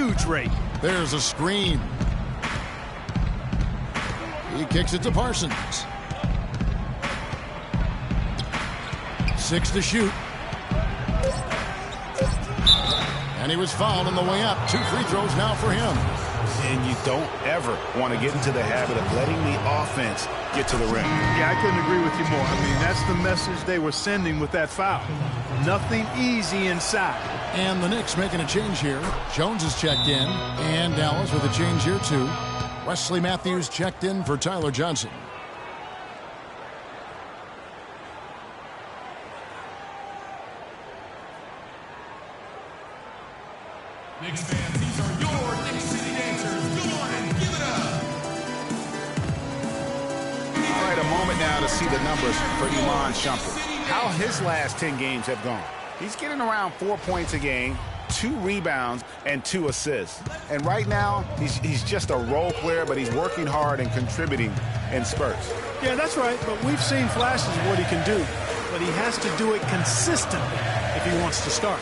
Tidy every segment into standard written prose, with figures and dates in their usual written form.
huge rate. There's a screen. He kicks it to Parsons. 6 to shoot. And he was fouled on the way up. 2 free throws now for him. And you don't ever want to get into the habit of letting the offense get to the rim. Yeah, I couldn't agree with you more. I mean, that's the message they were sending with that foul. Nothing easy inside. And the Knicks making a change here. Jones is checked in. And Dallas with a change here, too. Wesley Matthews checked in for Tyler Johnson. Knicks fans, these are your Knicks City dancers. Go on and give it up. All right, a moment now to see the numbers for Iman Shumpert. How his last 10 games have gone. He's getting around 4 points a game, 2 rebounds, and 2 assists. And right now, he's just a role player, but he's working hard and contributing in spurts. Yeah, that's right, but we've seen flashes of what he can do. But he has to do it consistently if he wants to start.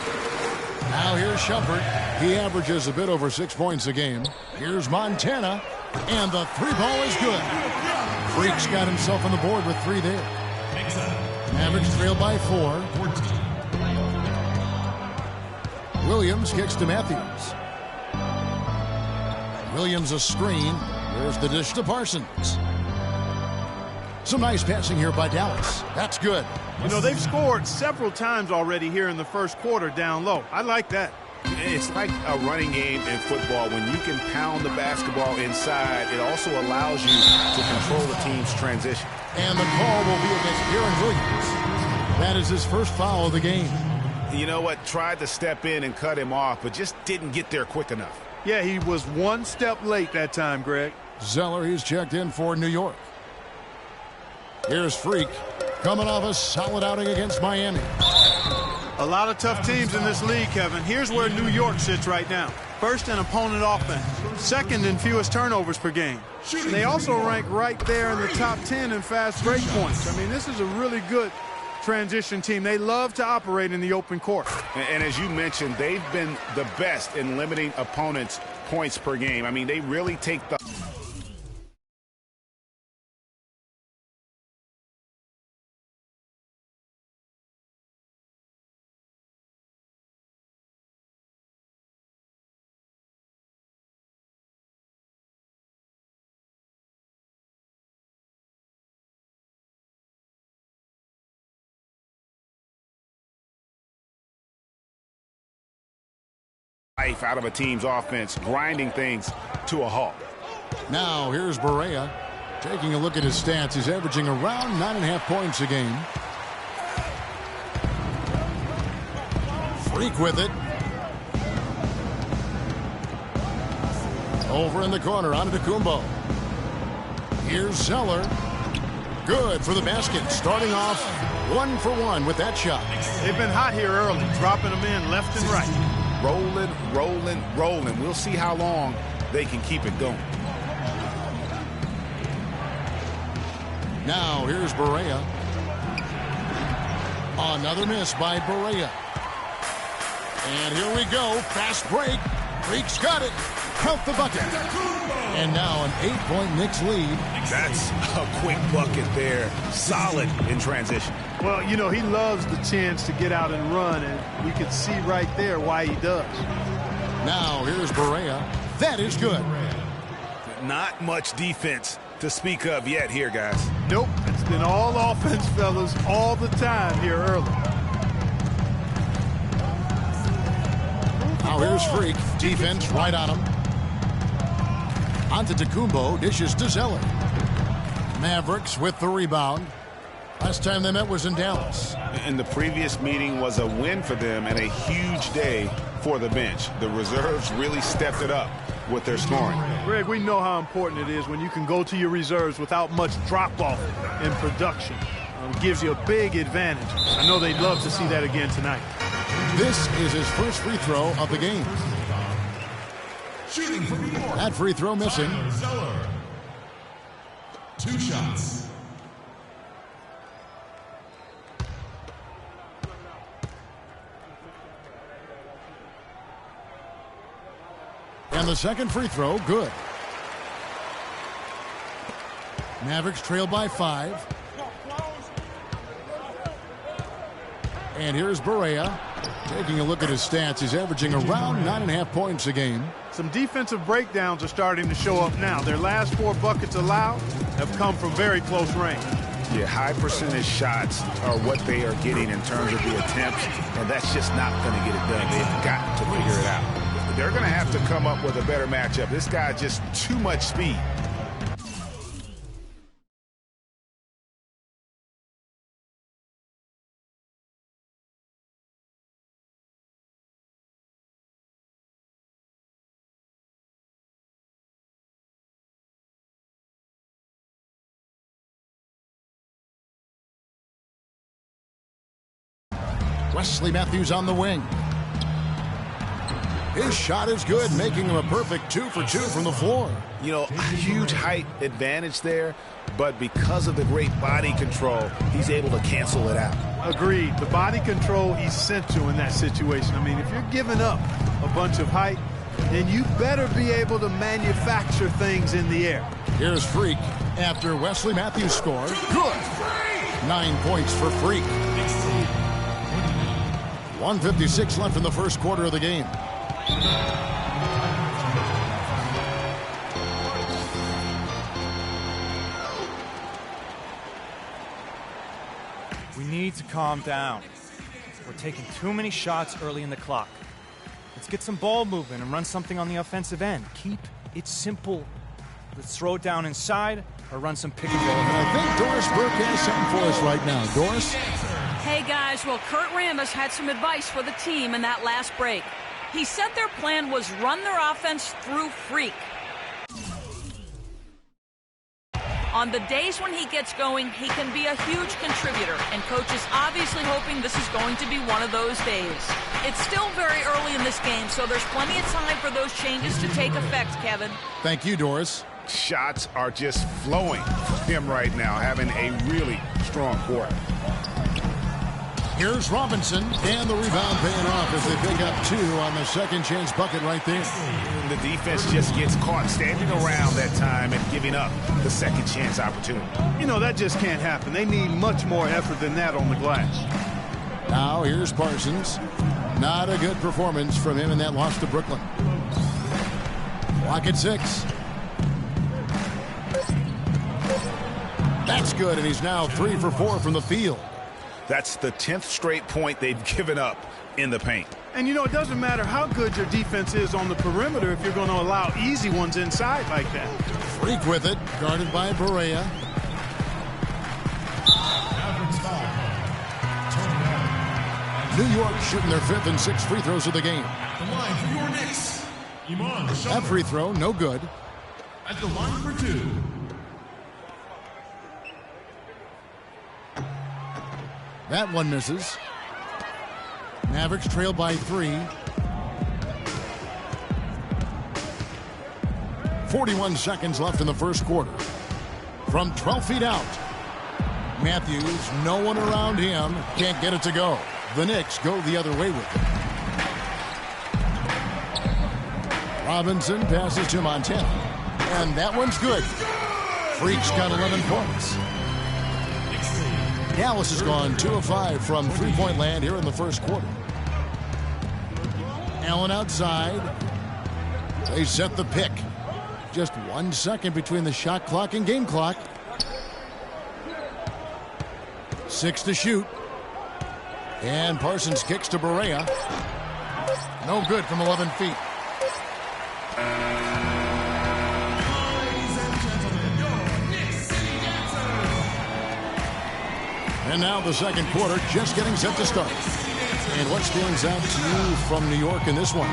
Now here's Shumpert. He averages a bit over 6 points a game. Here's Montana, and the 3 ball is good. Freak's got himself on the board with 3 there. Mavericks trail by 4. Williams kicks to Matthews. Williams a screen. There's the dish to Parsons. Some nice passing here by Dallas. That's good. You know, they've scored several times already here in the first quarter down low. I like that. It's like a running game in football. When you can pound the basketball inside, it also allows you to control the team's transition. And the call will be against Aaron Williams. That is his first foul of the game. You know what? Tried to step in and cut him off, but just didn't get there quick enough. Yeah, he was 1 step late that time, Greg. Zeller, he's checked in for New York. Here's Freak, coming off a solid outing against Miami. A lot of tough teams in this league, Kevin. Here's where New York sits right now. First in opponent offense. Second in fewest turnovers per game. And they also rank right there in the top 10 in fast break points. I mean, this is a really good transition team. They love to operate in the open court. And as you mentioned, they've been the best in limiting opponents' points per game. I mean, they really take the... life out of a team's offense, grinding things to a halt. Now here's Barea. Taking a look at his stats, he's averaging around 9.5 points a game. Freak with it. Over in the corner, on to Kumbo. Here's Zeller. Good for the basket. Starting off 1 for 1 with that shot. They've been hot here early, dropping them in left and right. Rolling, rolling, rolling. We'll see how long they can keep it going. Now here's Barea. Another miss by Barea. And here we go. Fast break. Freak's got it. Count the bucket. And now an 8-point Knicks lead. That's a quick bucket there. Solid in transition. Well, you know, he loves the chance to get out and run, and we can see right there why he does. Now here's Barea. That is good. Not much defense to speak of yet here, guys. Nope. It's been all offense, fellas, all the time here early. Now here's Freak. Defense right on him. Antetokounmpo dishes to Zeller. Mavericks with the rebound. Last time they met was in Dallas. And the previous meeting was a win for them and a huge day for the bench. The reserves really stepped it up with their scoring. Greg, we know how important it is when you can go to your reserves without much drop-off in production. It gives you a big advantage. I know they'd love to see that again tonight. This is his first free throw of the game. Shooting from New York. That free throw missing. Zeller. 2 shots. And the second free throw, good. Mavericks trail by 5. And here's Barea. Taking a look at his stats, he's averaging around 9.5 points a game. Some defensive breakdowns are starting to show up now. Their last 4 buckets allowed have come from very close range. Yeah, high percentage shots are what they are getting in terms of the attempts, and that's just not going to get it done. They've got to figure it out. They're going to have to come up with a better matchup. This guy just too much speed. Wesley Matthews on the wing. His shot is good, making him a perfect 2 for 2 from the floor. You know, huge height advantage there, but because of the great body control, he's able to cancel it out. Agreed. The body control essential in that situation. I mean, if you're giving up a bunch of height, then you better be able to manufacture things in the air. Here's Freak after Wesley Matthews scores. Good. 9 points for Freak. 1:56 left in the first quarter of the game. We need to calm down. We're taking too many shots early in the clock. Let's get some ball movement and run something on the offensive end. Keep it simple. Let's throw it down inside or run some pick and roll. And I think Doris Burke has something for us right now. Doris? Hey guys, well, Kurt Rambis had some advice for the team in that last break. He said their plan was run their offense through Freak. On the days when he gets going, he can be a huge contributor, and Coach is obviously hoping this is going to be one of those days. It's still very early in this game, so there's plenty of time for those changes to take effect, Kevin. Thank you, Doris. Shots are just flowing for him right now, having a really strong quarter. Here's Robinson, and the rebound paying off as they pick up 2 on the second chance bucket right there. The defense just gets caught standing around that time and giving up the second chance opportunity. You know, that just can't happen. They need much more effort than that on the glass. Now here's Parsons. Not a good performance from him in that loss to Brooklyn. Clock at 6. That's good, and he's now 3 for 4 from the field. That's the 10th straight point they've given up in the paint. And, you know, it doesn't matter how good your defense is on the perimeter if you're going to allow easy ones inside like that. Freak with it, guarded by Barea. New York shooting their 5th and 6th free throws of the game. The line for your Knicks, Iman Shumpert. That free throw, no good. At the line for 2. That one misses. Mavericks trail by 3. 41 seconds left in the first quarter. From 12 feet out. Matthews, no one around him, can't get it to go. The Knicks go the other way with it. Robinson passes to Montana. And that one's good. Freak's got 11 points. Dallas has gone 2 of 5 from three-point land here in the first quarter. Allen outside. They set the pick. Just 1 second between the shot clock and game clock. 6 to shoot. And Parsons kicks to Barea. No good from 11 feet. And now the second quarter just getting set to start. And what stands out to you from New York in this one?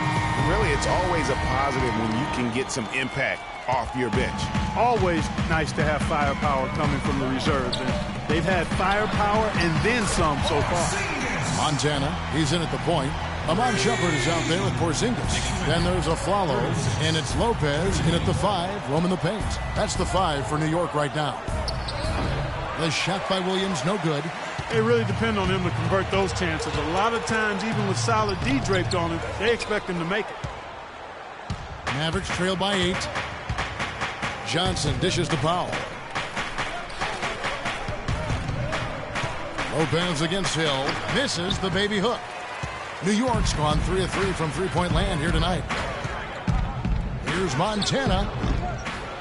Really, it's always a positive when you can get some impact off your bench. Always nice to have firepower coming from the reserves. And they've had firepower and then some so far. Montana, he's in at the point. Iman Shumpert is out there with Porzingis. Then there's a follow, and it's Lopez in at the 5, roaming the paint. That's the 5 for New York right now. The shot by Williams, no good. They really depend on him to convert those chances. A lot of times, even with solid D draped on him, they expect him to make it. Mavericks trail by 8. Johnson dishes to Powell. Lopez against Hill. Misses the baby hook. New York's gone 3 of 3 from three-point land here tonight. Here's Montana.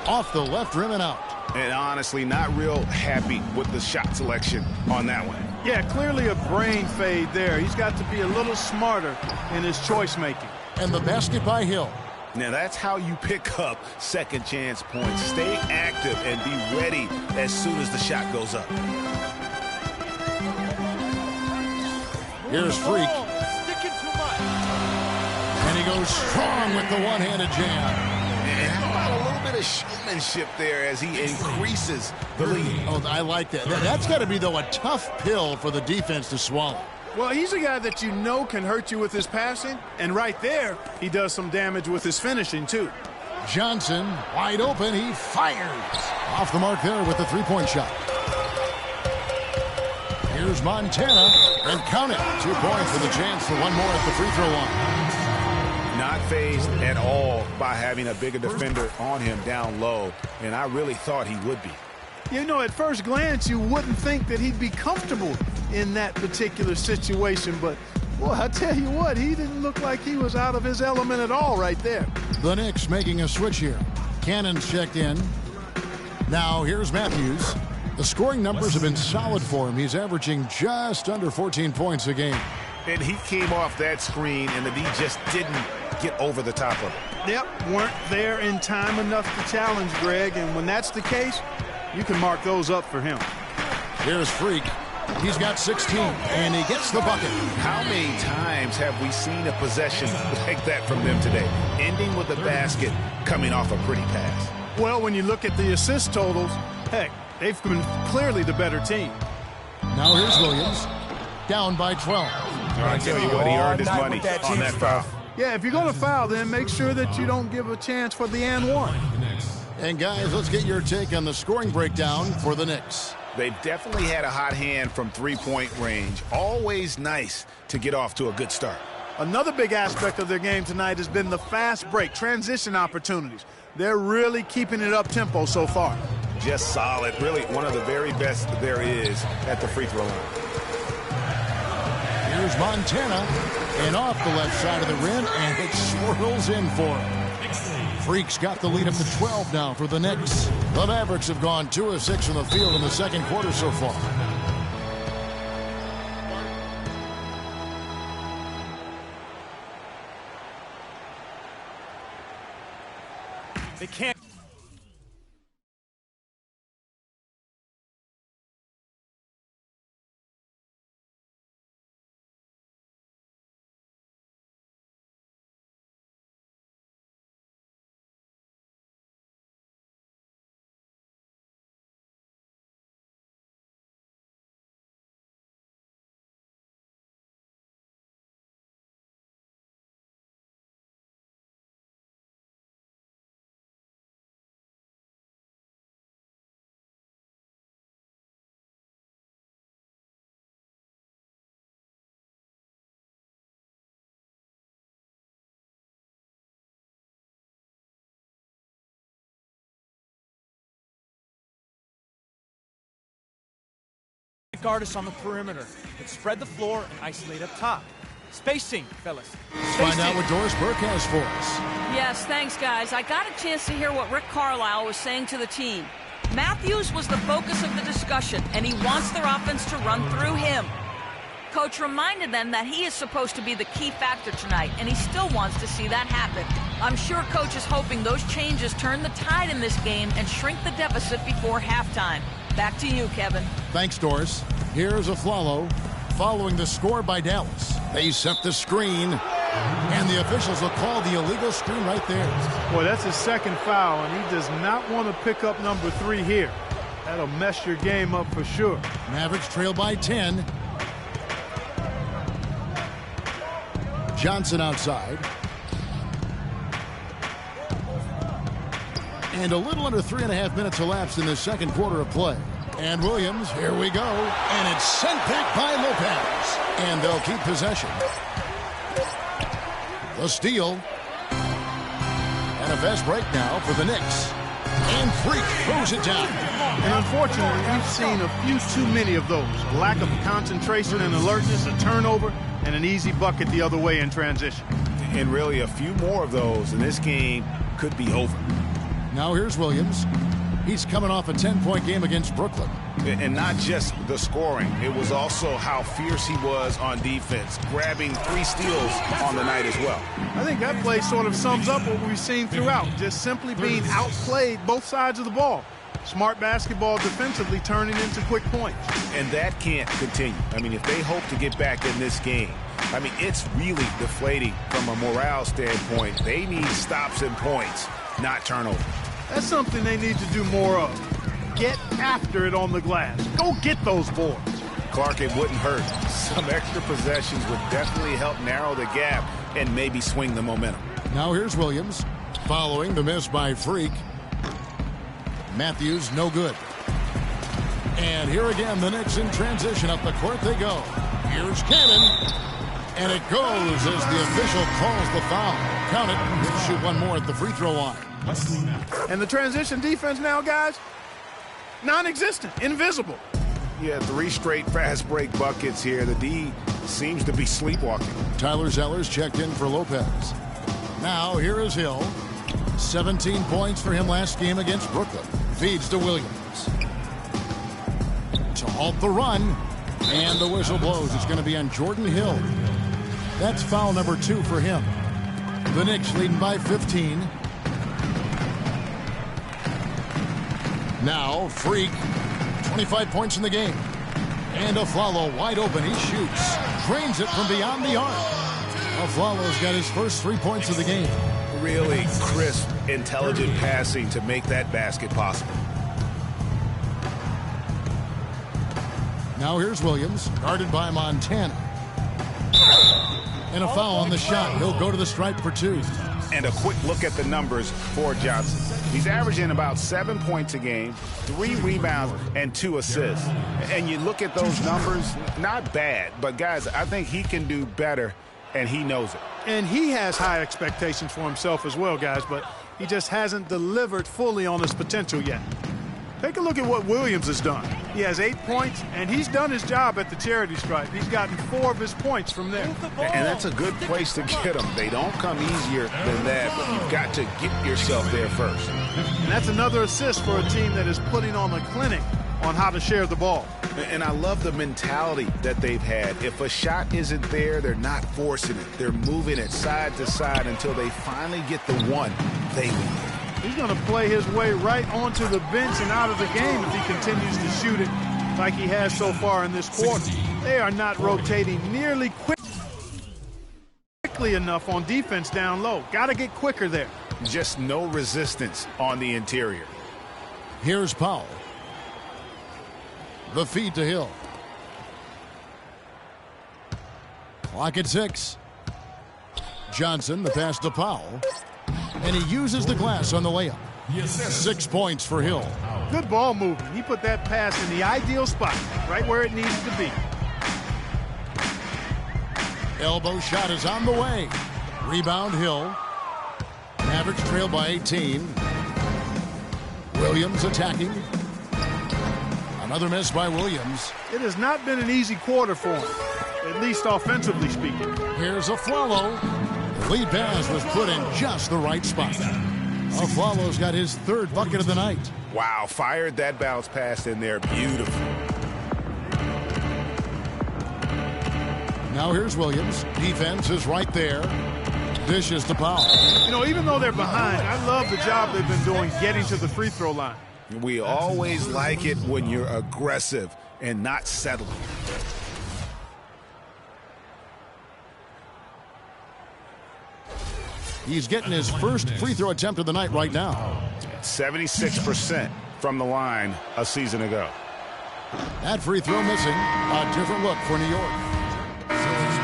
Off the left rim and out. And honestly, not real happy with the shot selection on that one. Yeah, clearly a brain fade there. He's got to be a little smarter in his choice making. And the basket by Hill. Now that's how you pick up second chance points. Stay active and be ready as soon as the shot goes up. Here's Freak. And he goes strong with the one-handed jam. And how about a little bit of showmanship there as he increases the lead? Oh, I like that. That's got to be, though, a tough pill for the defense to swallow. Well, he's a guy that you know can hurt you with his passing, and right there, he does some damage with his finishing, too. Johnson, wide open, he fires. Off the mark there with the three-point shot. Here's Montana, and count it. 2 points with a chance for one more at the free throw line. Not fazed at all by having a bigger defender on him down low, and I really thought he would be. You know, at first glance, you wouldn't think that he'd be comfortable in that particular situation, but, boy, I tell you what, he didn't look like he was out of his element at all right there. The Knicks making a switch here. Cannon's checked in. Now, here's Matthews. The scoring numbers have been solid for him. He's averaging just under 14 points a game. And he came off that screen, and the D just didn't get over the top of it. Yep, weren't there in time enough to challenge Greg, and when that's the case, you can mark those up for him. Here's Freak. He's got 16, and he gets the bucket. How many times have we seen a possession like that from them today, ending with a basket coming off a pretty pass? Well, when you look at the assist totals, heck, they've been clearly the better team. Now here's Williams, down by 12. I tell you what, he earned his money on that foul. Yeah, if you're going to foul, then make sure that you don't give a chance for the and one. And guys, let's get your take on the scoring breakdown for the Knicks. They've definitely had a hot hand from three-point range. Always nice to get off to a good start. Another big aspect of their game tonight has been the fast break, transition opportunities. They're really keeping it up-tempo so far. Just solid. Really one of the very best there is at the free throw line. Here's Montana, and off the left side of the rim, and it swirls in for him. Freak's got the lead up to 12 now for the Knicks. The Mavericks have gone 2 of 6 from the field in the second quarter so far. They can't. Guard us on the perimeter, but spread the floor and isolate up top. Spacing, fellas. Let's find out what Doris Burke has for us. Yes, thanks, guys. I got a chance to hear what Rick Carlisle was saying to the team. Matthews was the focus of the discussion, and he wants their offense to run through him. Coach reminded them that he is supposed to be the key factor tonight, and he still wants to see that happen. I'm sure Coach is hoping those changes turn the tide in this game and shrink the deficit before halftime. Back to you, Kevin. Thanks, Doris. Here's Aflalo following the score by Dallas. They set the screen, and the officials will call the illegal screen right there. Boy, that's his second foul, and he does not want to pick up number 3 here. That'll mess your game up for sure. Mavericks trail by 10. Johnson outside. And a little under 3.5 minutes elapsed in the second quarter of play. And Williams, here we go. And it's sent back by Lopez. And they'll keep possession. The steal. And fast break now for the Knicks. And Freak throws it down. And unfortunately, we've seen a few too many of those. A lack of concentration and alertness, a turnover, and an easy bucket the other way in transition. And really, a few more of those, and this game could be over. Now here's Williams. He's coming off a 10-point game against Brooklyn. And not just the scoring, it was also how fierce he was on defense, grabbing 3 steals on the night as well. I think that play sort of sums up what we've seen throughout, just simply being outplayed both sides of the ball. Smart basketball defensively turning into quick points. And that can't continue. I mean, if they hope to get back in this game, I mean, it's really deflating from a morale standpoint. They need stops and points, not turnovers. That's something they need to do more of. Get after it on the glass. Go get those boards. Clark, it wouldn't hurt. Some extra possessions would definitely help narrow the gap and maybe swing the momentum. Now here's Williams following the miss by Freak. Matthews, no good. And here again, the Knicks in transition. Up the court they go. Here's Cannon. And it goes as the official calls the foul. Count it. He'll shoot one more at the free throw line. And the transition defense now, guys, non-existent, invisible. Yeah, 3 straight fast break buckets here. The D seems to be sleepwalking. Tyler Zeller's checked in for Lopez. Now here is Hill. 17 points for him last game against Brooklyn. Feeds to Williams. To halt the run. And the whistle blows. It's going to be on Jordan Hill. That's foul number 2 for him. The Knicks leading by 15. Now, Freak, 25 points in the game. And Aflalo wide open. He shoots. Drains it from beyond the arc. Aflalo's got his first 3 points of the game. Really crisp, intelligent passing to make that basket possible. Now here's Williams, guarded by Montana. And a foul on the shot. He'll go to the stripe for 2. And a quick look at the numbers for Johnson. He's averaging about 7 points a game, 3 rebounds, and 2 assists. And you look at those numbers, not bad. But, guys, I think he can do better, and he knows it. And he has high expectations for himself as well, guys, but he just hasn't delivered fully on his potential yet. Take a look at what Williams has done. He has 8 points, and he's done his job at the charity stripe. He's gotten 4 of his points from there. And that's a good place to get them. They don't come easier than that, but you've got to get yourself there first. And that's another assist for a team that is putting on a clinic on how to share the ball. And I love the mentality that they've had. If a shot isn't there, they're not forcing it. They're moving it side to side until they finally get the one they want. He's going to play his way right onto the bench and out of the game if he continues to shoot it like he has so far in this quarter. They are not rotating nearly quickly enough on defense down low. Got to get quicker there. Just no resistance on the interior. Here's Powell. The feed to Hill. Clock at 6. Johnson, the pass to Powell. And he uses the glass on the layup. 6 points for Hill. Good ball movement. He put that pass in the ideal spot, right where it needed to be. Elbow shot is on the way. Rebound Hill. Mavericks trail by 18. Williams attacking. Another miss by Williams. It has not been an easy quarter for him, at least offensively speaking. Here's Aflalo. The lead pass was put in just the right spot. Aflalo's got his 3rd bucket of the night. Wow, fired that bounce pass in there. Beautiful. Now here's Williams. Defense is right there. Dishes to Powell. You know, even though they're behind, I love the job they've been doing getting to the free throw line. We always like it when you're aggressive and not settling. He's getting his first free throw attempt of the night right now. 76% from the line a season ago. That free throw missing. A different look for New York.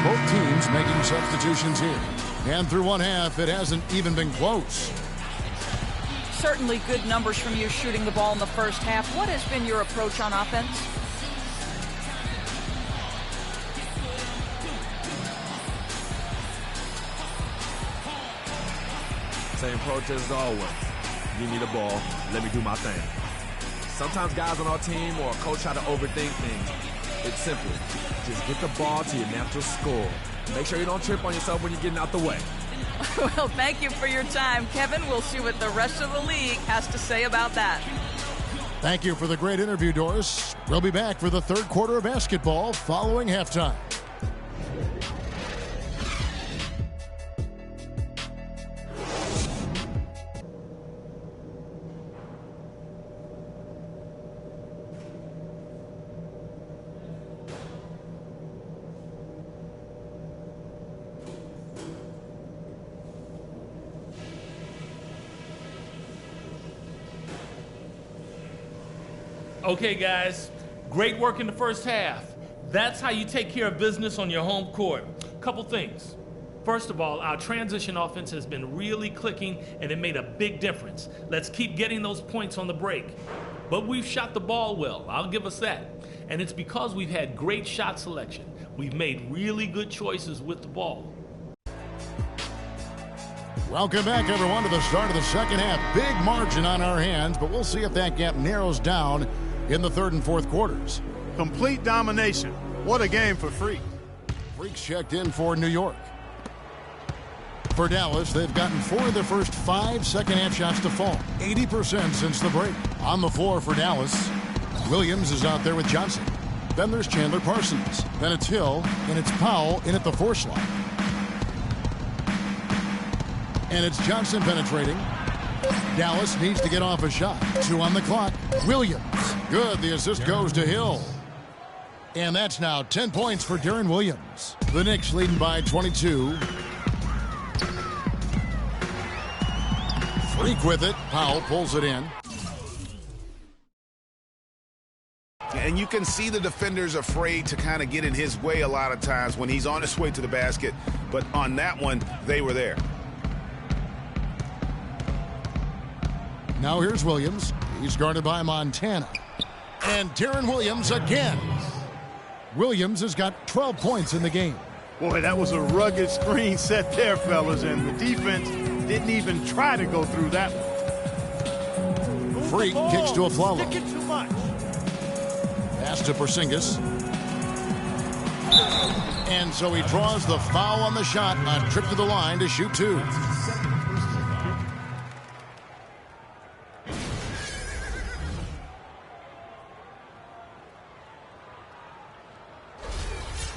Both teams making substitutions here. And through one half, it hasn't even been close. Certainly good numbers from you shooting the ball in the first half. What has been your approach on offense? Same approach as always. Give me the ball, let me do my thing. Sometimes guys on our team or a coach try to overthink things. It's simple. Just get the ball to your natural score. Make sure you don't trip on yourself when you're getting out the way. Well, thank you for your time, Kevin. We'll see what the rest of the league has to say about that. Thank you for the great interview, Doris. We'll be back for the third quarter of basketball following halftime. Okay, guys, great work in the first half. That's how you take care of business on your home court. Couple things. First of all, our transition offense has been really clicking, and it made a big difference. Let's keep getting those points on the break. But we've shot the ball well, I'll give us that. And it's because we've had great shot selection. We've made really good choices with the ball. Welcome back, everyone, to the start of the second half. Big margin on our hands, but we'll see if that gap narrows down in the third and fourth quarters. Complete domination. What a game for Freak. Freaks checked in for New York. For Dallas, they've gotten 4 of their first 5 second-half shots to fall. 80% since the break. On the floor for Dallas, Williams is out there with Johnson. Then there's Chandler Parsons. Then it's Hill, and it's Powell in at the 4 slot. And it's Johnson penetrating. Dallas needs to get off a shot. 2 on the clock. Williams. Good. The assist goes to Hill. And that's now 10 points for Darren Williams. The Knicks leading by 22. Freak with it. Powell pulls it in. And you can see the defenders afraid to kind of get in his way a lot of times when he's on his way to the basket. But on that one, they were there. Now here's Williams. He's guarded by Montana. And Darren Williams again. Williams has got 12 points in the game. Boy, that was a rugged screen set there, fellas, and the defense didn't even try to go through that one. Freak kicks to a Flalo. Kicking too much. Pass to Porzingis. And so he draws the foul on the shot. A trip to the line to shoot 2.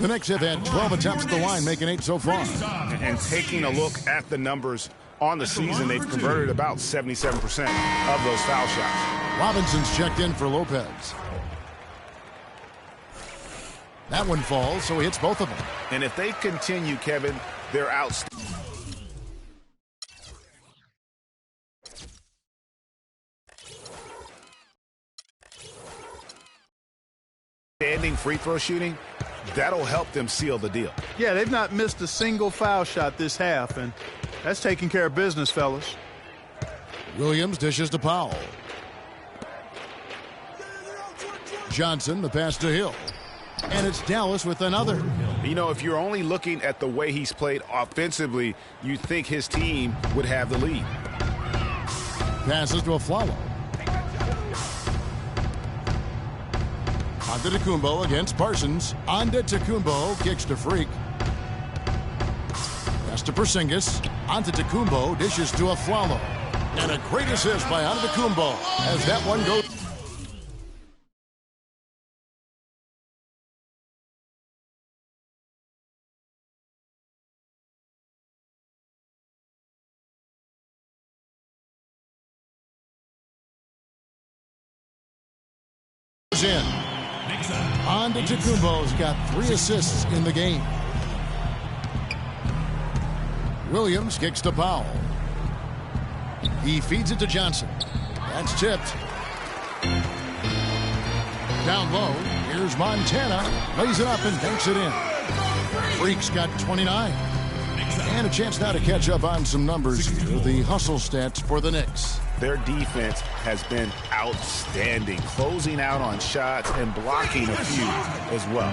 The Knicks have had 12 attempts at the line, making 8 so far. And taking a look at the numbers on the season, they've converted about 77% of those foul shots. Robinson's checked in for Lopez. That one falls, so he hits both of them. And if they continue, Kevin, they're out. Standing free throw shooting, that'll help them seal the deal. Yeah, they've not missed a single foul shot this half, and that's taking care of business, fellas. Williams dishes to Powell. Johnson, the pass to Hill. And it's Dallas with another. You know, if you're only looking at the way he's played offensively, you think his team would have the lead. Passes to a Flalo. Antetokounmpo against Parsons. Antetokounmpo kicks to Freak. Pass to Porzingis. Antetokounmpo dishes to a Flalo. And a great assist by Antetokounmpo as that one goes. In. Antetokounmpo's got 3 assists in the game. Williams kicks to Powell. He feeds it to Johnson. That's tipped. Down low, here's Montana. Lays it up and banks it in. Freak's got 29. And a chance now to catch up on some numbers. The hustle stats for the Knicks. Their defense has been outstanding, closing out on shots and blocking a few as well.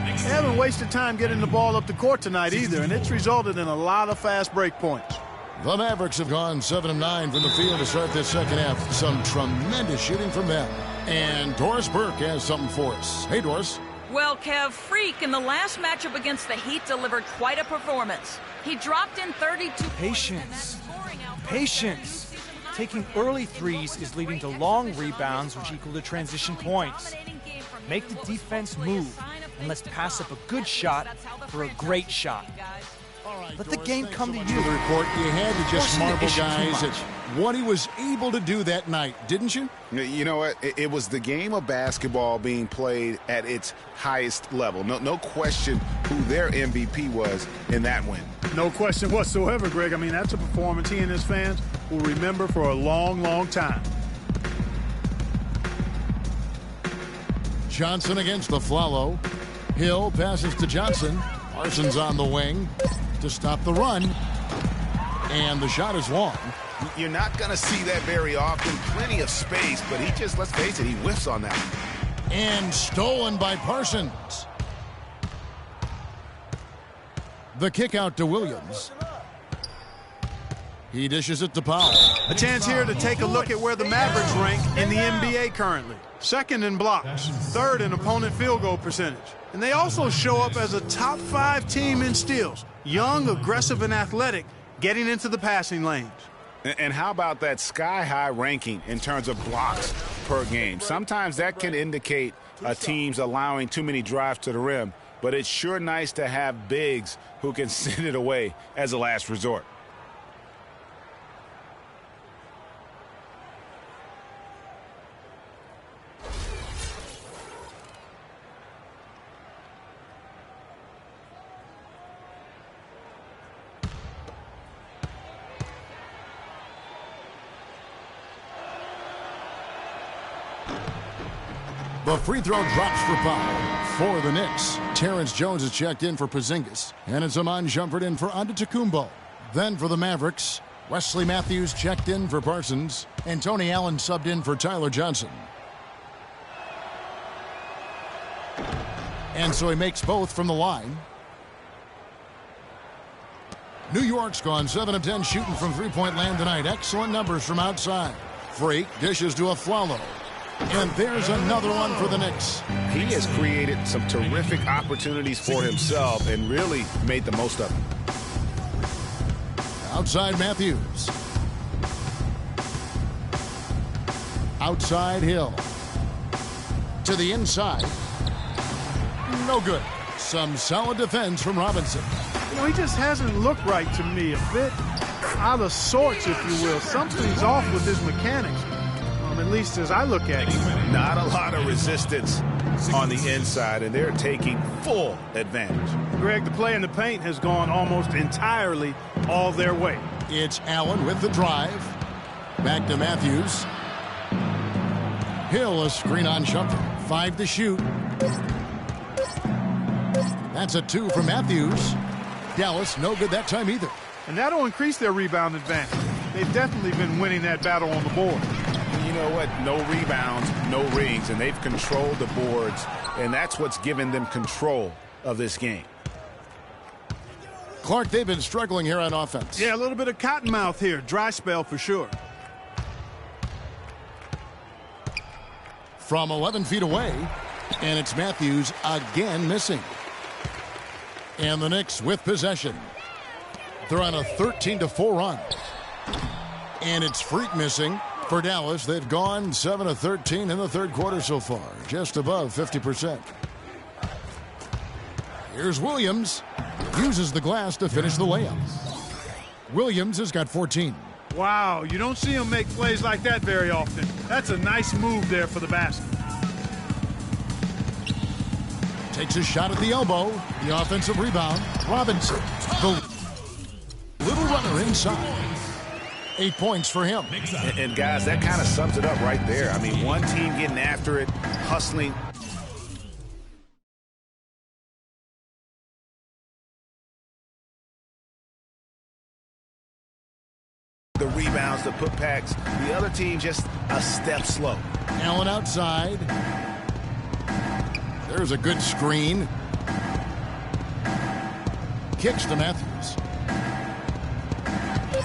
They haven't wasted time getting the ball up the court tonight either, and it's resulted in a lot of fast break points. The Mavericks have gone 7 of 9 from the field to start this second half. Some tremendous shooting from them. And Doris Burke has something for us. Hey, Doris. Well, Kev, Freak in the last matchup against the Heat delivered quite a performance. He dropped in 32 Patience. Patience. Taking early threes is leading to long rebounds, which equal to transition points. Make the defense move, and let's pass up a good shot for a great shot. Let the game come to you. The report, you had to just marvel, guys, at what he was able to do that night, didn't you? You know what? It was the game of basketball being played at its highest level. No question who their MVP was in that win. No question whatsoever, Greg. I mean, that's a performance he and his fans will remember for a long, long time. Johnson against the Flalo. Hill passes to Johnson. Parsons on the wing to stop the run. And the shot is long. You're not going to see that very often. Plenty of space, but he just, let's face it, he whiffs on that. And stolen by Parsons. The kick out to Williams. He dishes it to Powell. A chance here to take a look at where the Mavericks rank in the NBA currently. Second in blocks, third in opponent field goal percentage. And they also show up as a top 5 team in steals. Young, aggressive, and athletic, getting into the passing lanes. And how about that sky-high ranking in terms of blocks per game? Sometimes that can indicate a team's allowing too many drives to the rim, but it's sure nice to have bigs who can send it away as a last resort. The free throw drops for Powell. For the Knicks, Terrence Jones is checked in for Porzingis. And it's Iman Shumpert in for Antetokounmpo. Then for the Mavericks, Wesley Matthews checked in for Parsons. And Tony Allen subbed in for Tyler Johnson. And so he makes both from the line. New York's gone 7 of 10 shooting from three-point land tonight. Excellent numbers from outside. Freak dishes to a Flalo. And there's another one for the Knicks. He has created some terrific opportunities for himself and really made the most of them. Outside Matthews. Outside Hill. To the inside. No good. Some solid defense from Robinson. You know, he just hasn't looked right to me. A bit out of sorts, if you will. Something's off with his mechanics. At least as I look at him. Not a lot of resistance on the inside, and they're taking full advantage. Greg, the play in the paint has gone almost entirely all their way. It's Allen with the drive. Back to Matthews. Hill, a screen on Shumpert. 5 to shoot. That's a 2 for Matthews. Dallas, no good that time either. And that'll increase their rebound advantage. They've definitely been winning that battle on the board. You know what? No rebounds, no rings, and they've controlled the boards, and that's what's given them control of this game. Clark, they've been struggling here on offense. Yeah, a little bit of cottonmouth here. Dry spell for sure. From 11 feet away, and it's Matthews again missing. And the Knicks with possession. They're on a 13-4 run. And it's Freak missing. For Dallas, they've gone 7 of 13 in the third quarter so far, just above 50%. Here's Williams. Uses the glass to finish the layup. Williams has got 14. Wow, you don't see him make plays like that very often. That's a nice move there for the basket. Takes a shot at the elbow. The offensive rebound. Robinson. The little runner inside. 8 points for him. And guys, that kind of sums it up right there. I mean, one team getting after it, hustling. The rebounds, the putbacks. The other team just a step slow. Allen outside. There's a good screen. Kicks to Matthews.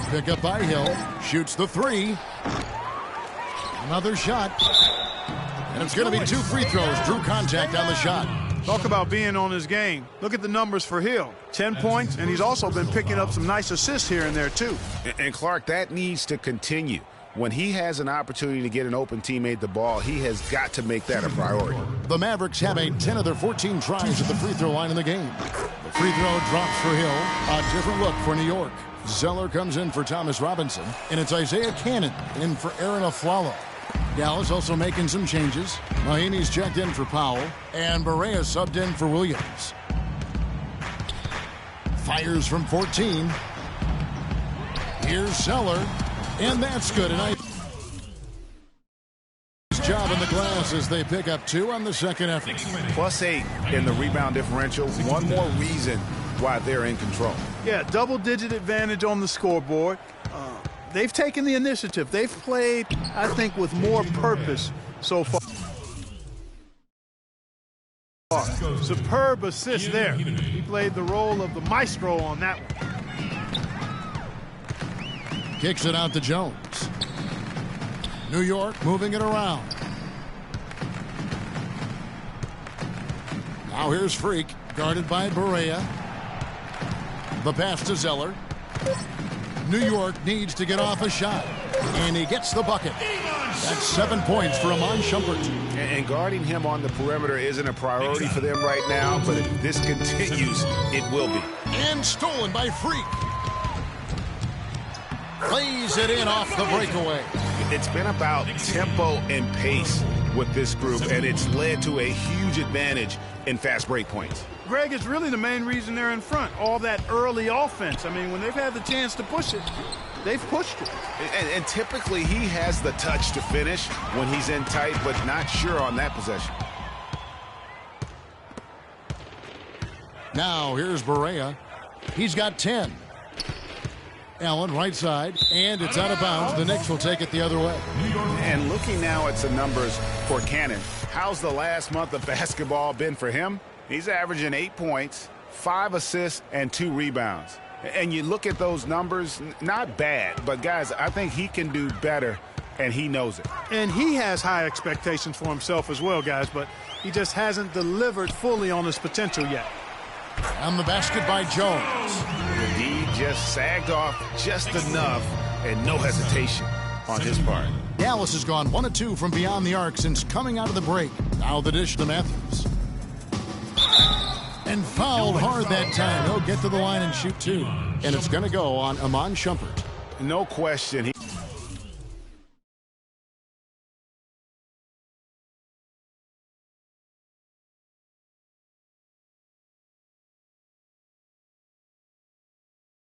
Pick up by Hill. Shoots the three. Another shot. And it's going to be 2 free throws. Drew contact on the shot. Talk about being on his game. Look at the numbers for Hill. 10 points, and he's also been picking up some nice assists here and there, too. And Clark, that needs to continue. When he has an opportunity to get an open teammate the ball, he has got to make that a priority. The Mavericks have made 10 of their 14 tries at the free throw line in the game. The free throw drops for Hill. A different look for New York. Zeller comes in for Thomas Robinson, and it's Isaiah Cannon in for Aaron Aflalo. Dallas also making some changes. Mahinmi's checked in for Powell, and Barea subbed in for Williams. Fires from 14. Here's Zeller, and that's good. And job in the glass as they pick up 2 on the second effort. +8 in the rebound differential. One more reason why they're in control. Yeah, double-digit advantage on the scoreboard. They've taken the initiative. They've played, I think, with more purpose so far. Superb assist there. He played the role of the maestro on that one. Kicks it out to Jones. New York moving it around. Now here's Freak, guarded by Barea. The pass to Zeller. New York needs to get off a shot, and he gets the bucket. That's 7 points for Iman Shumpert. And guarding him on the perimeter isn't a priority for them right now, but if this continues, it will be. And stolen by Freak. Plays it in off the breakaway. It's been about tempo and pace with this group, and it's led to a huge advantage in fast break points. Greg, it's really the main reason they're in front. All that early offense. I mean, when they've had the chance to push it, they've pushed it. And typically he has the touch to finish when he's in tight, but not sure on that possession. Now here's Barea. He's got 10. Allen right side, and it's out of bounds. The Knicks will take it the other way. And looking now at some numbers for Cannon, how's the last month of basketball been for him? He's averaging 8 points, 5 assists, and 2 rebounds. And you look at those numbers, not bad, but guys, I think he can do better, and he knows it. And he has high expectations for himself as well, guys, but he just hasn't delivered fully on his potential yet. On the basket by Jones. The D just sagged off just enough, and no hesitation on his part. Dallas has gone 1 of 2 from beyond the arc since coming out of the break. Now the dish to Matthews. And fouled hard that time. He'll get to the line and shoot 2. And it's going to go on Iman Shumpert. No question.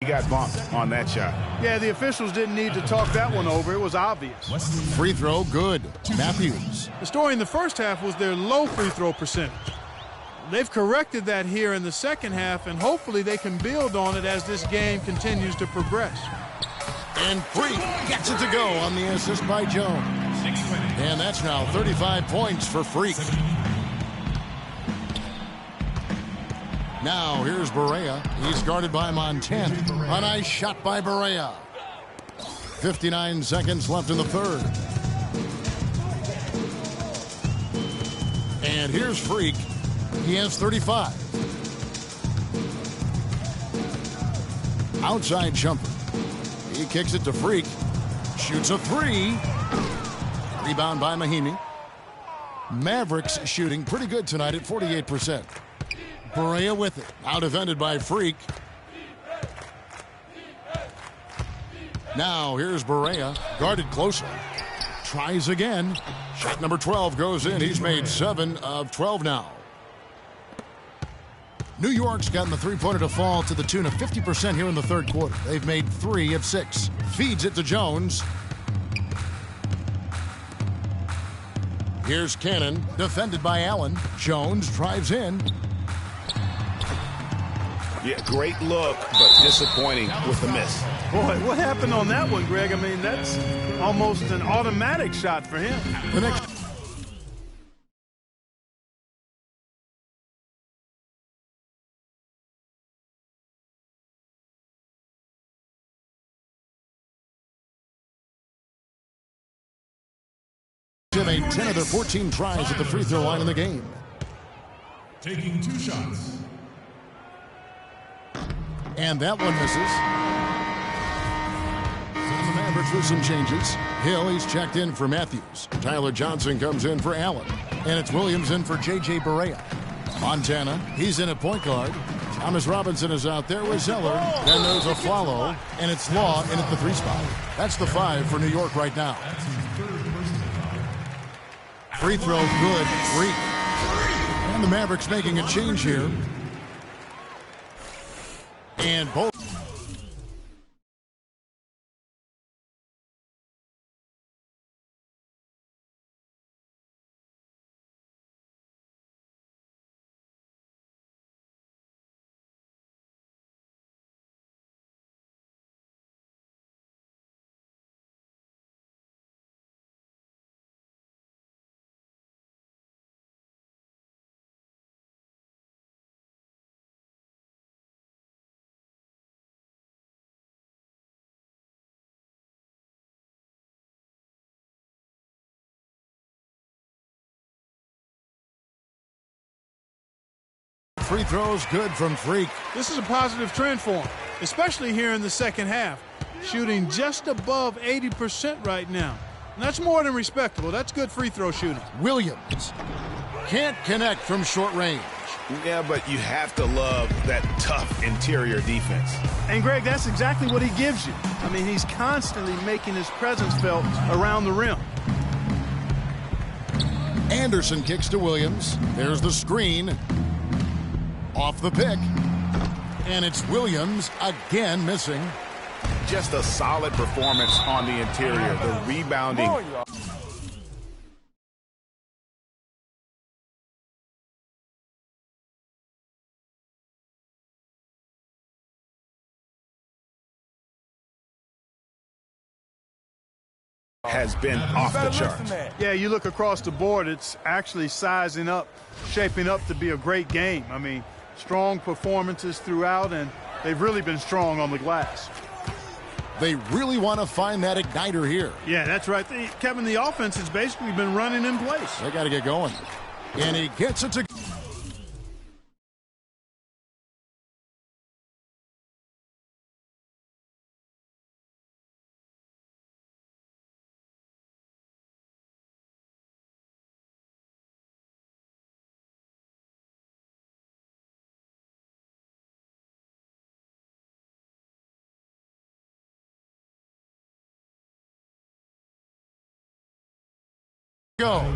He got bumped on that shot. Yeah, the officials didn't need to talk that one over. It was obvious. Free throw, good. Matthews. The story in the first half was their low free throw percentage. They've corrected that here in the second half, and hopefully they can build on it as this game continues to progress. And Freak gets it to go on the assist by Jones. And that's now 35 points for Freak. Now here's Barea. He's guarded by Montana. A nice shot by Barea. 59 seconds left in the third. And here's Freak. He has 35. Outside jumper. He kicks it to Freak. Shoots a 3. Rebound by Mahinmi. Mavericks shooting pretty good tonight at 48%. Barea with it. Now defended by Freak. Now here's Barea. Guarded closely. Tries again. Shot number 12 goes in. He's made 7 of 12 now. New York's gotten the three-pointer to fall to the tune of 50% here in the third quarter. They've made 3 of 6. Feeds it to Jones. Here's Cannon, defended by Allen. Jones drives in. Yeah, great look, but disappointing with the miss. Boy, what happened on that one, Greg? I mean, that's almost an automatic shot for him. The next have made 10 of their 14 tries at the free throw line in the game. Taking 2 shots. And that one misses. So the Mavericks with some changes. Hill, he's checked in for Matthews. Tyler Johnson comes in for Allen. And it's Williams in for J.J. Barea. Montana, he's in at point guard. Thomas Robinson is out there with Zeller. Then there's a follow, and it's Law in at the 3 spot. That's the 5 for New York right now. Free throw good, Freak. And the Mavericks making a change here. And both. Free throws good from Freak. This is a positive trend for him, especially here in the second half. Shooting just above 80% right now. And that's more than respectable. That's good free throw shooting. Williams can't connect from short range. Yeah, but you have to love that tough interior defense. And, Greg, that's exactly what he gives you. I mean, he's constantly making his presence felt around the rim. Anderson kicks to Williams. There's the screen. Off the pick. And it's Williams again missing. Just a solid performance on the interior. The rebounding. Has been off the charts. Yeah, you look across the board, it's actually sizing up, shaping up to be a great game. I mean, strong performances throughout, and they've really been strong on the glass. They really want to find that igniter here. Yeah, that's right. Kevin, the offense has basically been running in place. They got to get going. And he gets it to... go.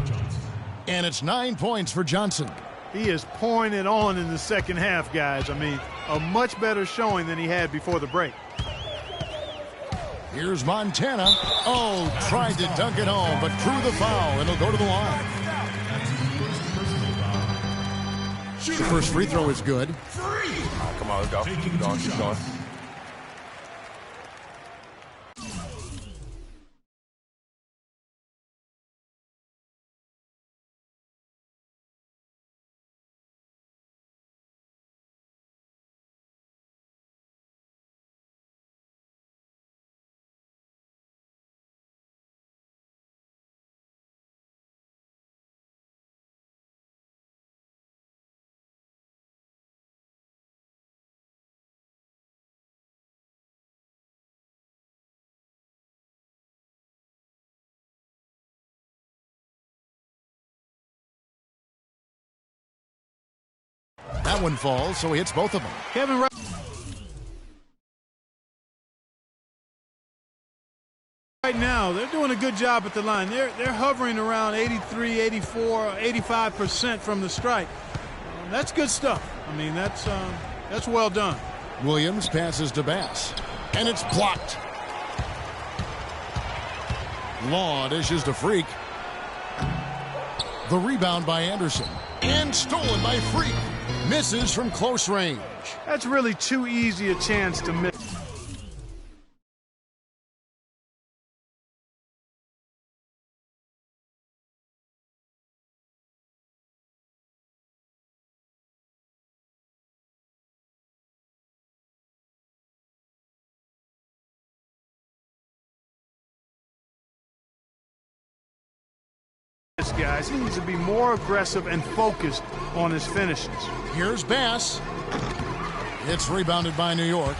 And it's 9 points for Johnson. He is pouring it on in the second half, guys. I mean, a much better showing than he had before the break. Here's Montana. Oh, tried to dunk it home, but drew the foul, and he'll go to the line. The first free throw is good. Come on, let's go. Keep going, keep going. That one falls, so he hits both of them. Kevin, right now, they're doing a good job at the line. They're hovering around 83, 84, 85% from the stripe. That's good stuff. I mean, that's well done. Williams passes to Bass, and it's blocked. Law dishes to Freak. The rebound by Anderson, and stolen by Freak. Misses from close range. That's really too easy a chance to miss. Guys, he needs to be more aggressive and focused on his finishes. Here's Bass. It's rebounded by New York.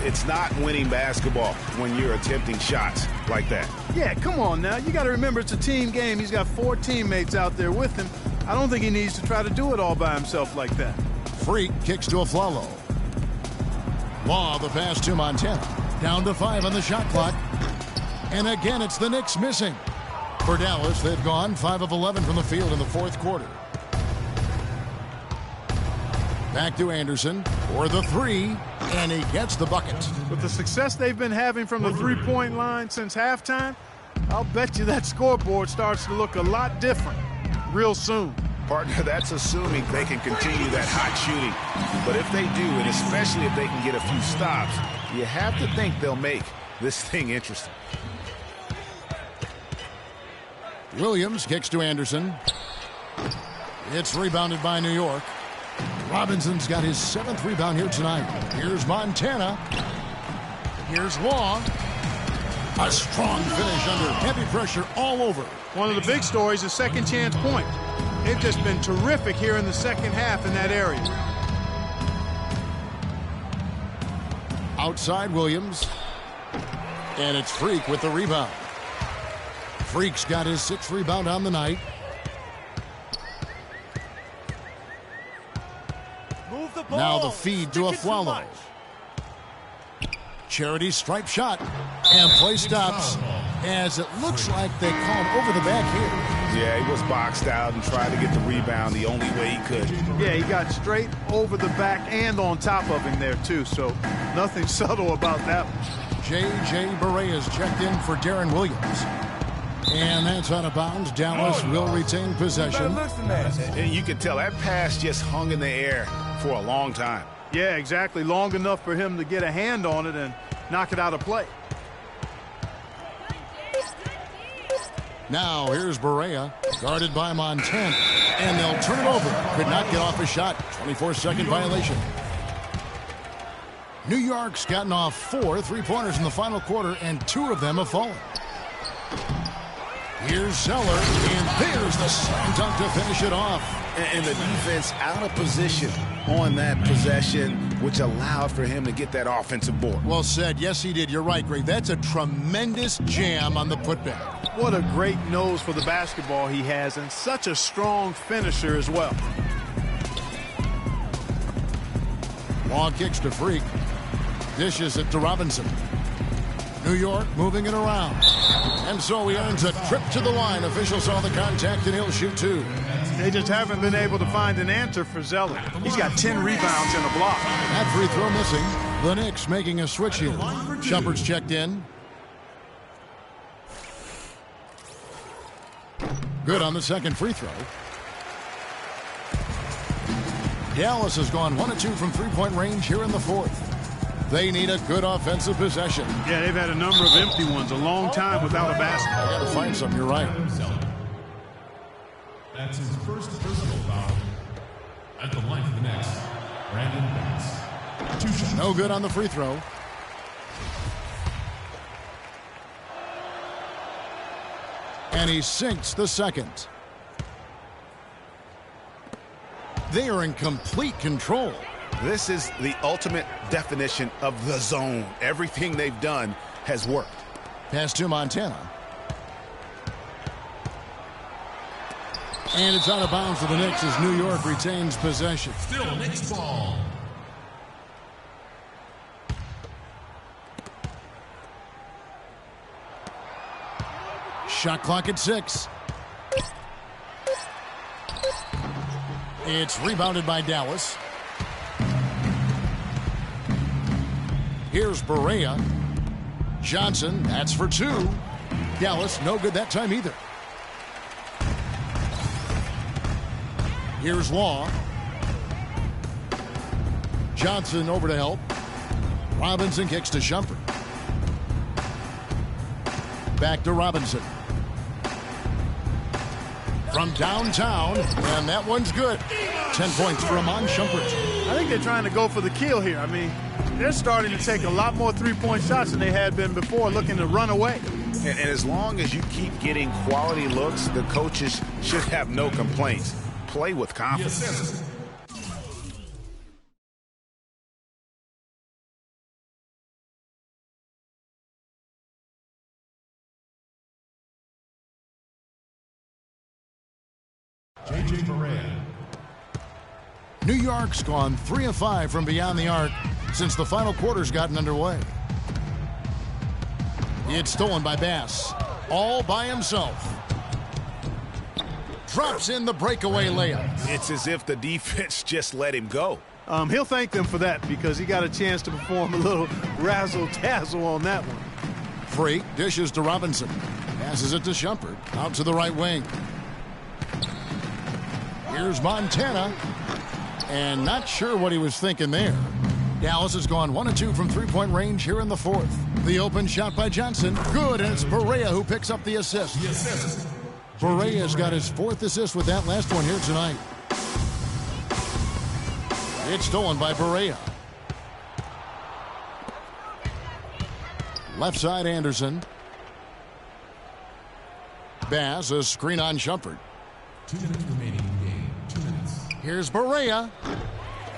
It's not winning basketball when you're attempting shots like that. Yeah, come on now. You got to remember it's a team game. He's got 4 teammates out there with him. I don't think he needs to try to do it all by himself like that. Freak kicks to Aflalo. Law the pass to Montana. Down to 5 on the shot clock. And again, it's the Knicks missing. For Dallas, they've gone 5 of 11 from the field in the fourth quarter. Back to Anderson for the 3, and he gets the bucket. With the success they've been having from the three-point line since halftime, I'll bet you that scoreboard starts to look a lot different real soon. Partner, that's assuming they can continue that hot shooting. But if they do, and especially if they can get a few stops, you have to think they'll make this thing interesting. Williams kicks to Anderson. It's rebounded by New York. Robinson's got his 7th rebound here tonight. Here's Montana. Here's Law. A strong finish under heavy pressure all over. One of the big stories is second chance point. They've just been terrific here in the second half in that area. Outside Williams. And it's Freak with the rebound. Freak's got his 6th rebound on the night. Move the ball. Now the feed to Aflalo. Charity stripe shot. And play stops as it looks like they called over the back here. Yeah, he was boxed out and tried to get the rebound the only way he could. Yeah, he got straight over the back and on top of him there, too, so nothing subtle about that one. J.J. Barea is checked in for Darren Williams. And that's out of bounds. Dallas will retain possession. And you can tell that pass just hung in the air for a long time. Yeah, exactly. Long enough for him to get a hand on it and knock it out of play. Now here's Barea, guarded by Montana. And they'll turn it over. Could not get off a shot. 24-second violation. New York's gotten off 4 3-pointers in the final quarter, and 2 of them have fallen. Here's Zeller, and there's the slam dunk to finish it off. And the defense out of position on that possession, which allowed for him to get that offensive board. Well said. Yes, he did. You're right, Greg. That's a tremendous jam on the putback. What a great nose for the basketball he has, and such a strong finisher as well. Long kicks to Freak. Dishes it to Robinson. New York moving it around. And so he earns a trip to the line. Officials saw the contact, and he'll shoot 2. They just haven't been able to find an answer for Zeller. He's got 10 rebounds and a block. That free throw missing. The Knicks making a switch here. Shumpert's checked in. Good on the second free throw. Dallas has gone 1 of 2 from three-point range here in the fourth. They need a good offensive possession. Yeah, they've had a number of empty ones, a long time without a basket. I got to find something. You're right. That's his first personal foul. At the line for the Knicks, Brandon Bass. 2 shots. No good on the free throw. And he sinks the second. They are in complete control. This is the ultimate definition of the zone. Everything they've done has worked. Pass to Montana. And it's out of bounds to the Knicks as New York retains possession. Still Knicks ball. Shot clock at 6. It's rebounded by Dallas. Here's Barea. Johnson, that's for 2. Dallas, no good that time either. Here's Law. Johnson over to help. Robinson kicks to Shumpert. Back to Robinson. From downtown, and that one's good. 10 points for Iman Shumpert. I think they're trying to go for the kill here. I mean, they're starting to take a lot more three-point shots than they had been before, looking to run away. And as long as you keep getting quality looks, the coaches should have no complaints. Play with confidence. J.J. Barea. New York's gone 3 of 5 from beyond the arc since the final quarter's gotten underway. It's stolen by Bass, all by himself. Drops in the breakaway layup. It's as if the defense just let him go. He'll thank them for that because he got a chance to perform a little razzle-dazzle on that one. Freak dishes to Robinson. Passes it to Shumpert. Out to the right wing. Here's Montana. And not sure what he was thinking there. Dallas has gone 1 of 2 from three-point range here in the fourth. The open shot by Johnson. Good, and it's Barea who picks up the assist. Barea's got his 4th assist with that last one here tonight. It's stolen by Barea. Left side Anderson. Bass, a screen on Shumpert. 2 minutes remaining in the game. 2 minutes. Here's Barea.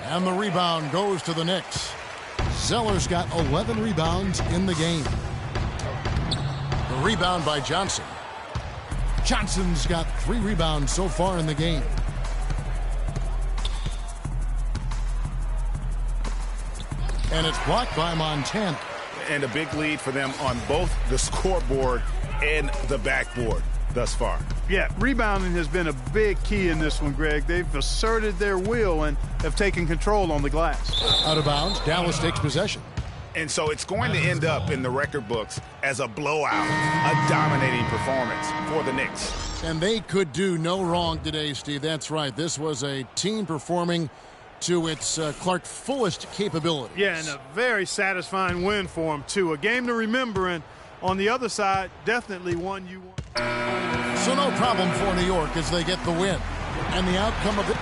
And the rebound goes to the Knicks. Zeller's got 11 rebounds in the game. The rebound by Johnson. Johnson's got 3 rebounds so far in the game. And it's blocked by Montana. And a big lead for them on both the scoreboard and the backboard thus far. Yeah, rebounding has been a big key in this one, Greg. They've asserted their will and have taken control on the glass. Out of bounds, Dallas takes possession. And so it's going to end up in the record books as a blowout, a dominating performance for the Knicks. And they could do no wrong today, Steve. That's right. This was a team performing to its Clark fullest capabilities. Yeah, and a very satisfying win for them, too. A game to remember, and on the other side, definitely one you want. So no problem for New York as they get the win. And the outcome of it.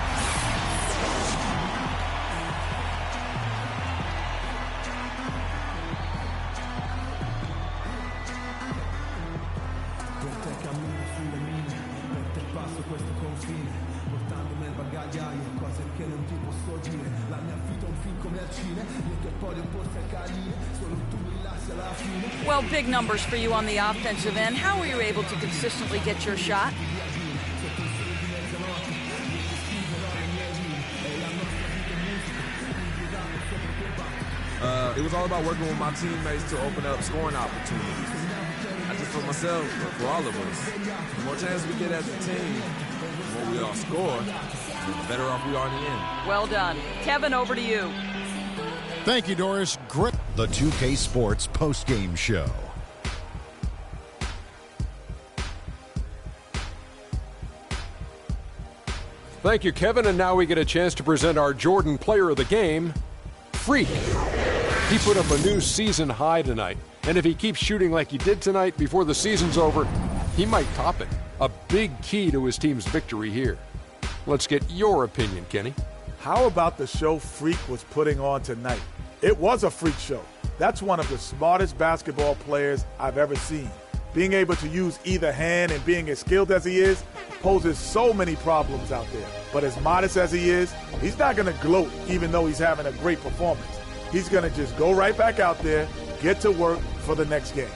Well, big numbers for you on the offensive end. How were you able to consistently get your shot? It was all about working with my teammates to open up scoring opportunities. Not just for myself, but for all of us. The more chances we get as a team, the more we all score, the better off we are in the end. Well done. Kevin, over to you. Thank you, Doris. Great. The 2K Sports postgame show. Thank you, Kevin. And now we get a chance to present our Jordan Player of the Game, Freak. He put up a new season high tonight. And if he keeps shooting like he did tonight before the season's over, he might top it. A big key to his team's victory here. Let's get your opinion, Kenny. How about the show Freak was putting on tonight? It was a freak show. That's one of the smartest basketball players I've ever seen. Being able to use either hand and being as skilled as he is poses so many problems out there. But as modest as he is, he's not going to gloat even though he's having a great performance. He's going to just go right back out there, get to work for the next game.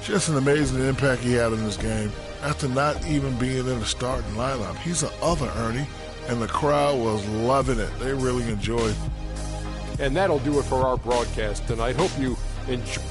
Just an amazing impact he had in this game. After not even being in the starting lineup, he's the other Ernie, and the crowd was loving it. They really enjoyed. And that'll do it for our broadcast tonight. Hope you enjoy.